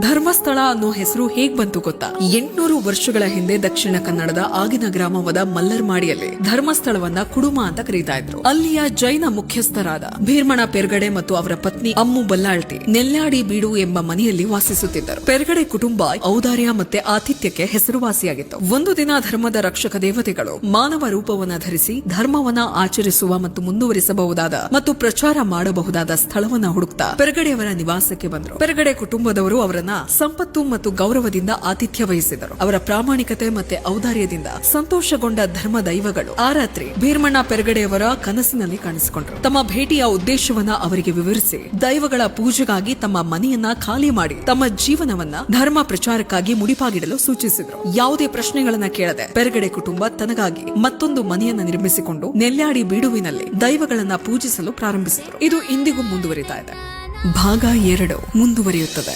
ಧರ್ಮಸ್ಥಳ ಅನ್ನೋ ಹೆಸರು ಹೇಗ್ ಬಂತು ಗೊತ್ತಾ? 800 ವರ್ಷಗಳ ಹಿಂದೆ ದಕ್ಷಿಣ ಕನ್ನಡದ ಆಗಿನ ಗ್ರಾಮವಾದ ಮಲ್ಲರ್ಮಾಡಿಯಲ್ಲಿ ಧರ್ಮಸ್ಥಳವನ್ನ ಕುಡುಮ ಅಂತ ಕರೀತಾ ಇದ್ರು. ಅಲ್ಲಿಯ ಜೈನ ಮುಖ್ಯಸ್ಥರಾದ ಭೀರ್ಮಣ ಪೆರ್ಗಡೆ ಮತ್ತು ಅವರ ಪತ್ನಿ ಅಮ್ಮು ಬಲ್ಲಾಳ್ತಿ ನೆಲ್ಯಾಡಿ ಬೀಡು ಎಂಬ ಮನೆಯಲ್ಲಿ ವಾಸಿಸುತ್ತಿದ್ದರು. ಪೆರ್ಗಡೆ ಕುಟುಂಬ ಔದಾರ್ಯ ಮತ್ತೆ ಆತಿಥ್ಯಕ್ಕೆ ಹೆಸರುವಾಸಿಯಾಗಿತ್ತು. ಒಂದು ದಿನ ಧರ್ಮದ ರಕ್ಷಕ ದೇವತೆಗಳು ಮಾನವ ರೂಪವನ್ನ ಧರಿಸಿ ಧರ್ಮವನ್ನ ಆಚರಿಸುವ ಮತ್ತು ಮುಂದುವರಿಸಬಹುದಾದ ಮತ್ತು ಪ್ರಚಾರ ಮಾಡಬಹುದಾದ ಸ್ಥಳವನ್ನ ಹುಡುಕ್ತಾ ಪೆರ್ಗಡೆಯವರ ನಿವಾಸಕ್ಕೆ ಬಂದರು. ಪೆರ್ಗಡೆ ಕುಟುಂಬದವರು ಅವರನ್ನ ಸಂಪತ್ತು ಮತ್ತು ಗೌರವದಿಂದ ಆತಿಥ್ಯ ವಹಿಸಿದರು. ಅವರ ಪ್ರಾಮಾಣಿಕತೆ ಮತ್ತೆ ಔದಾರ್ಯದಿಂದ ಸಂತೋಷಗೊಂಡ ಧರ್ಮ ದೈವಗಳು ಆ ರಾತ್ರಿ ಭೀರ್ಮಣ್ಣ ಪೆರ್ಗಡೆಯವರ ಕನಸಿನಲ್ಲಿ ಕಾಣಿಸಿಕೊಂಡರು. ತಮ್ಮ ಭೇಟಿಯ ಉದ್ದೇಶವನ್ನ ಅವರಿಗೆ ವಿವರಿಸಿ ದೈವಗಳ ಪೂಜೆಗಾಗಿ ತಮ್ಮ ಮನೆಯನ್ನ ಖಾಲಿ ಮಾಡಿ ತಮ್ಮ ಜೀವನವನ್ನ ಧರ್ಮ ಪ್ರಚಾರಕ್ಕಾಗಿ ಮುಡಿಪಾಗಿಡಲು ಸೂಚಿಸಿದರು. ಯಾವುದೇ ಪ್ರಶ್ನೆಗಳನ್ನ ಕೇಳದೆ ಪೆರ್ಗಡೆ ಕುಟುಂಬ ತನಗಾಗಿ ಮತ್ತೊಂದು ಮನೆಯನ್ನ ನಿರ್ಮಿಸಿಕೊಂಡು ನೆಲ್ಯಾಡಿ ಬೀಡುವಿನಲ್ಲಿ ದೈವಗಳನ್ನ ಪೂಜಿಸಲು ಪ್ರಾರಂಭಿಸಿದರು. ಇದು ಇಂದಿಗೂ ಮುಂದುವರಿತಾ ಇದೆ. ಭಾಗ 2 ಮುಂದುವರಿಯುತ್ತದೆ.